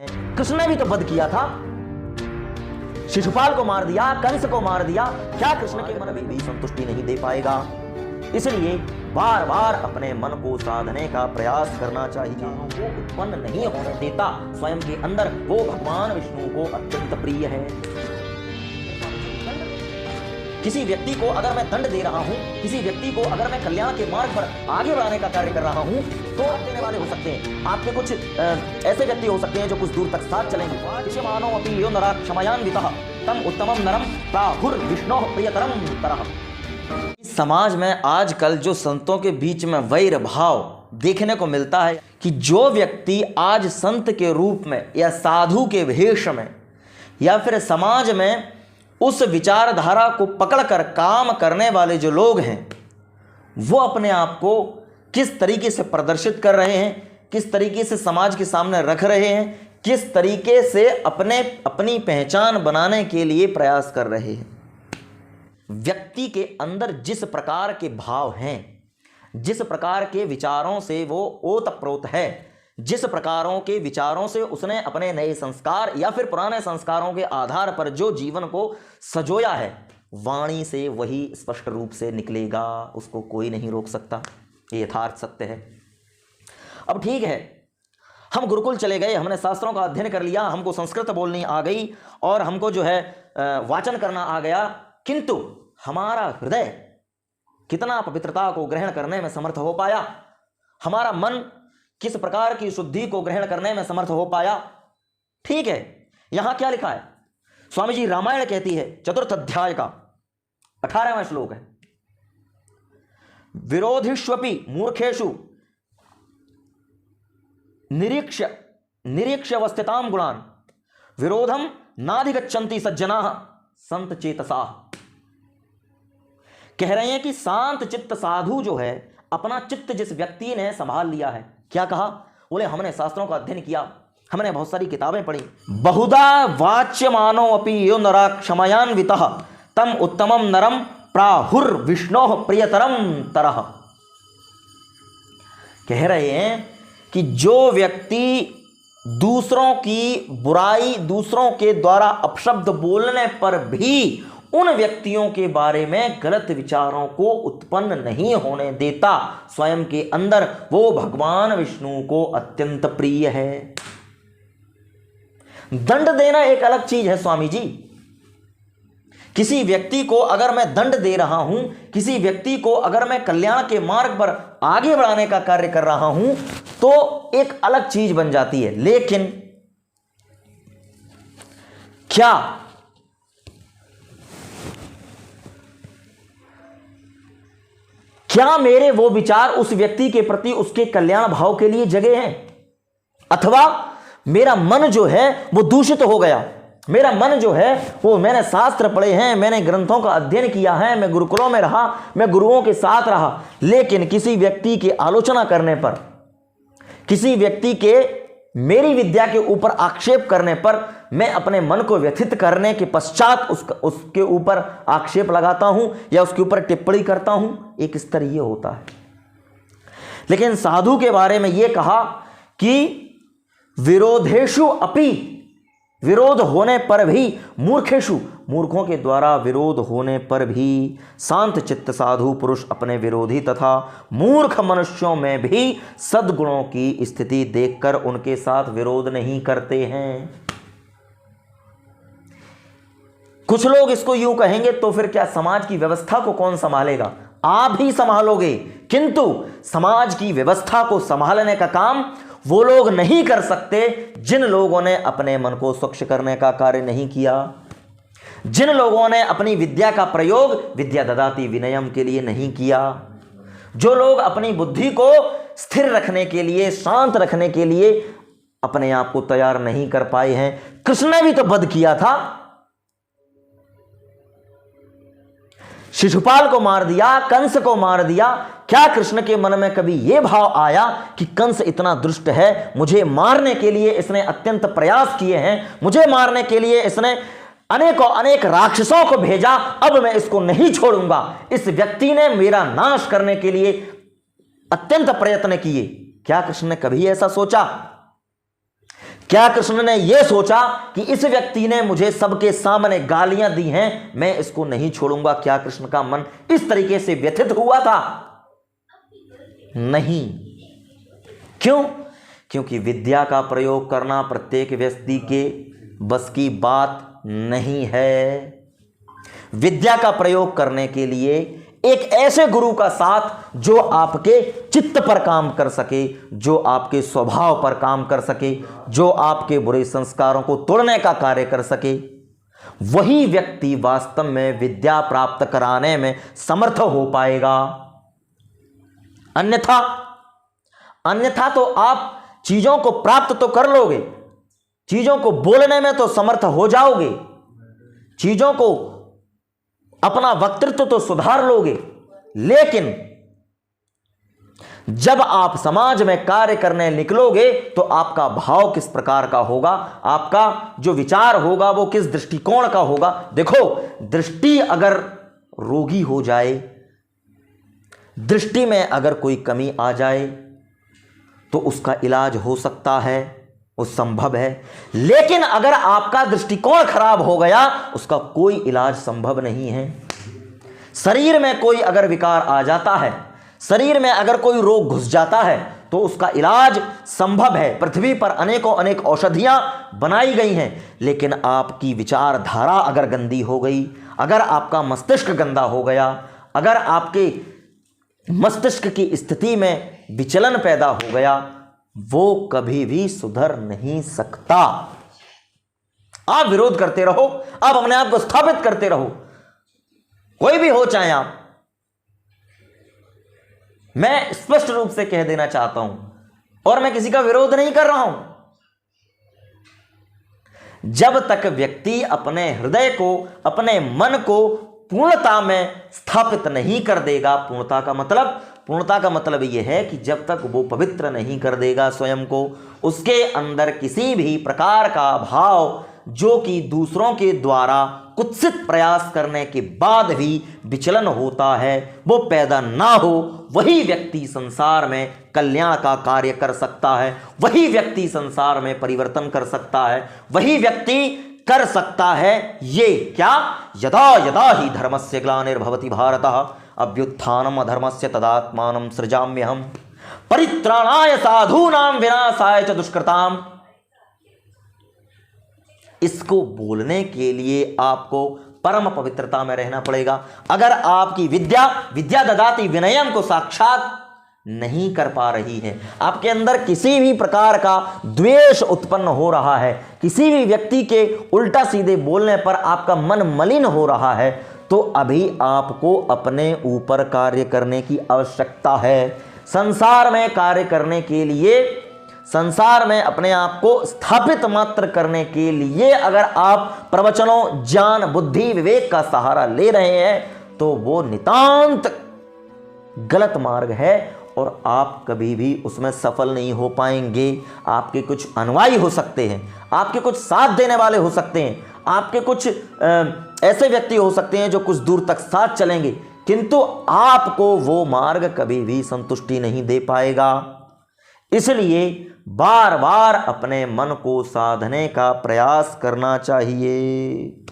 कृष्ण ने भी तो वध किया था, शिशुपाल को मार दिया, कंस को मार दिया। क्या कृष्ण के मन में भी संतुष्टि नहीं दे पाएगा? इसलिए बार बार अपने मन को साधने का प्रयास करना चाहिए। वो उत्पन्न नहीं होने देता स्वयं के अंदर, वो भगवान विष्णु को अत्यंत प्रिय है। किसी व्यक्ति को अगर मैं दंड दे रहा हूं, किसी व्यक्ति को अगर मैं कल्याण के मार्ग पर आगे बढ़ाने का कार्य कर रहा हूं, तो देने वाले हो सकते हैं। आपके कुछ ऐसे व्यक्ति हो सकते हैं जो कुछ दूर तक साथ चलेंगे। मानो अपि यो नरा क्षमयान्वितः तम उत्तमम नरम प्राहुर विष्णोः प्रियतरम तरः। समाज में आजकल जो संतों के बीच में वैर भाव देखने को मिलता है कि जो व्यक्ति आज संत के रूप में या साधु के वेश में या फिर समाज में उस विचारधारा को पकड़कर काम करने वाले जो लोग हैं, वो अपने आप को किस तरीके से प्रदर्शित कर रहे हैं, किस तरीके से समाज के सामने रख रहे हैं, किस तरीके से अपनी पहचान बनाने के लिए प्रयास कर रहे हैं। व्यक्ति के अंदर जिस प्रकार के भाव हैं, जिस प्रकार के विचारों से वो ओतप्रोत है, जिस प्रकारों के विचारों से उसने अपने नए संस्कार या फिर पुराने संस्कारों के आधार पर जो जीवन को सजोया है, वाणी से वही स्पष्ट रूप से निकलेगा, उसको कोई नहीं रोक सकता। ये यथार्थ सत्य है। अब ठीक है, हम गुरुकुल चले गए, हमने शास्त्रों का अध्ययन कर लिया, हमको संस्कृत बोलनी आ गई और हमको जो है वाचन करना आ गया, किंतु हमारा हृदय कितना पवित्रता को ग्रहण करने में समर्थ हो पाया, हमारा मन किस प्रकार की शुद्धि को ग्रहण करने में समर्थ हो पाया। ठीक है, यहां क्या लिखा है? स्वामी जी रामायण कहती है, चतुर्थ अध्याय का 18वां श्लोक है, विरोधिष्वपि मूर्खेषु निरीक्ष्य अवस्थितां गुणान् विरोधम नाधिगच्छन्ति सज्जनाः संत चेतसा। कह रहे हैं कि शांत चित्त साधु जो है, अपना चित्त जिस व्यक्ति ने संभाल लिया है, क्या कहा? बोले हमने शास्त्रों का अध्ययन किया, हमने बहुत सारी किताबें पढ़ी। बहुधा वाच्यमानो अपि यो नरा क्षमयान्वितः तम उत्तमम नरम प्राहुर विष्णोः प्रियतरम तरः। कह रहे हैं कि जो व्यक्ति दूसरों की बुराई, दूसरों के द्वारा अपशब्द बोलने पर भी उन व्यक्तियों के बारे में गलत विचारों को उत्पन्न नहीं होने देता स्वयं के अंदर, वो भगवान विष्णु को अत्यंत प्रिय है। दंड देना एक अलग चीज है स्वामी जी। किसी व्यक्ति को अगर मैं दंड दे रहा हूं, किसी व्यक्ति को अगर मैं कल्याण के मार्ग पर आगे बढ़ाने का कार्य कर रहा हूं, तो एक अलग चीज बन जाती है। लेकिन क्या मेरे वो विचार उस व्यक्ति के प्रति उसके कल्याण भाव के लिए जगे हैं, अथवा मेरा मन जो है वो दूषित हो गया? मेरा मन जो है वो, मैंने शास्त्र पढ़े हैं, मैंने ग्रंथों का अध्ययन किया है, मैं गुरुकुलों में रहा, मैं गुरुओं के साथ रहा, लेकिन किसी व्यक्ति की आलोचना करने पर, किसी व्यक्ति के मेरी विद्या के ऊपर आक्षेप करने पर मैं अपने मन को व्यथित करने के पश्चात उसके ऊपर आक्षेप लगाता हूं या उसके ऊपर टिप्पणी करता हूं। एक स्तर ये होता है। लेकिन साधु के बारे में यह कहा कि विरोधेषु अपि, विरोध होने पर भी, मूर्खेषु, मूर्खों के द्वारा विरोध होने पर भी शांत चित्त साधु पुरुष अपने विरोधी तथा मूर्ख मनुष्यों में भी सद्गुणों की स्थिति देखकर उनके साथ विरोध नहीं करते हैं। कुछ लोग इसको यूं कहेंगे, तो फिर क्या समाज की व्यवस्था को कौन संभालेगा? आप ही संभालोगे, किंतु समाज की व्यवस्था को संभालने का काम वो लोग नहीं कर सकते जिन लोगों ने अपने मन को स्वच्छ करने का कार्य नहीं किया, जिन लोगों ने अपनी विद्या का प्रयोग विद्या ददाति विनयम के लिए नहीं किया, जो लोग अपनी बुद्धि को स्थिर रखने के लिए, शांत रखने के लिए अपने आप को तैयार नहीं कर पाए हैं। कृष्ण ने भी तो वध किया था, शिशुपाल को मार दिया, कंस को मार दिया। क्या कृष्ण के मन में कभी यह भाव आया कि कंस इतना दुष्ट है, मुझे मारने के लिए इसने अत्यंत प्रयास किए हैं, मुझे मारने के लिए इसने अनेकों अनेक राक्षसों को भेजा, अब मैं इसको नहीं छोड़ूंगा, इस व्यक्ति ने मेरा नाश करने के लिए अत्यंत प्रयत्न किए? क्या कृष्ण ने कभी ऐसा सोचा? क्या कृष्ण ने यह सोचा कि इस व्यक्ति ने मुझे सबके सामने गालियां दी हैं, मैं इसको नहीं छोड़ूंगा? क्या कृष्ण का मन इस तरीके से व्यथित हुआ था? नहीं। क्यों? क्योंकि विद्या का प्रयोग करना प्रत्येक व्यक्ति के बस की बात नहीं है। विद्या का प्रयोग करने के लिए एक ऐसे गुरु का साथ जो आपके चित्त पर काम कर सके, जो आपके स्वभाव पर काम कर सके, जो आपके बुरे संस्कारों को तोड़ने का कार्य कर सके, वही व्यक्ति वास्तव में विद्या प्राप्त कराने में समर्थ हो पाएगा। अन्यथा तो आप चीजों को प्राप्त तो कर लोगे, चीजों को बोलने में तो समर्थ हो जाओगे, चीजों को अपना वक्तृत्व तो सुधार लोगे, लेकिन जब आप समाज में कार्य करने निकलोगे तो आपका भाव किस प्रकार का होगा, आपका जो विचार होगा वो किस दृष्टिकोण का होगा। देखो, दृष्टि अगर रोगी हो जाए, दृष्टि में अगर कोई कमी आ जाए तो उसका इलाज हो सकता है, वो संभव है। लेकिन अगर आपका दृष्टिकोण खराब हो गया, उसका कोई इलाज संभव नहीं है। शरीर में कोई अगर विकार आ जाता है, शरीर में अगर कोई रोग घुस जाता है, तो उसका इलाज संभव है। पृथ्वी पर अनेक औषधियां बनाई गई हैं, लेकिन आपकी विचारधारा अगर गंदी हो गई, अगर आपका मस्तिष्क गंदा हो गया, अगर आपके मस्तिष्क की स्थिति में विचलन पैदा हो गया, वो कभी भी सुधर नहीं सकता। आप विरोध करते रहो, आप अपने आप को स्थापित करते रहो, कोई भी हो चाहे आप। मैं स्पष्ट रूप से कह देना चाहता हूं, और मैं किसी का विरोध नहीं कर रहा हूं। जब तक व्यक्ति अपने हृदय को, अपने मन को पूर्णता में स्थापित नहीं कर देगा, पूर्णता का मतलब यह है कि जब तक वो पवित्र नहीं कर देगा स्वयं को, उसके अंदर किसी भी प्रकार का भाव जो कि दूसरों के द्वारा कुत्सित प्रयास करने के बाद भी विचलन होता है, वो पैदा ना हो, वही व्यक्ति संसार में कल्याण का कार्य कर सकता है, वही व्यक्ति संसार में परिवर्तन कर सकता है, वही व्यक्ति कर सकता है ये क्या? यदा यदा ही धर्मस्य ग्लानिर्भवति भारतः अभ्युत्थानम् अधर्मस्य तदात्मानं सृजाम्यहम् परित्राणाय साधूनां विनाशाय च दुष्कृताम्। इसको बोलने के लिए आपको परम पवित्रता में रहना पड़ेगा। अगर आपकी विद्या ददाति विनयम को साक्षात नहीं कर पा रही है, आपके अंदर किसी भी प्रकार का द्वेष उत्पन्न हो रहा है, किसी भी व्यक्ति के उल्टा सीधे बोलने पर आपका मन मलिन हो रहा है, तो अभी आपको अपने ऊपर कार्य करने की आवश्यकता है। संसार में कार्य करने के लिए, संसार में अपने आप को स्थापित मात्र करने के लिए अगर आप प्रवचनों, ज्ञान, बुद्धि, विवेक का सहारा ले रहे हैं, तो वो नितांत गलत मार्ग है और आप कभी भी उसमें सफल नहीं हो पाएंगे। आपके कुछ अनुयायी हो सकते हैं, आपके कुछ साथ देने वाले हो सकते हैं, आपके कुछ ऐसे व्यक्ति हो सकते हैं जो कुछ दूर तक साथ चलेंगे, किंतु आपको वो मार्ग कभी भी संतुष्टि नहीं दे पाएगा। इसलिए बार बार अपने मन को साधने का प्रयास करना चाहिए।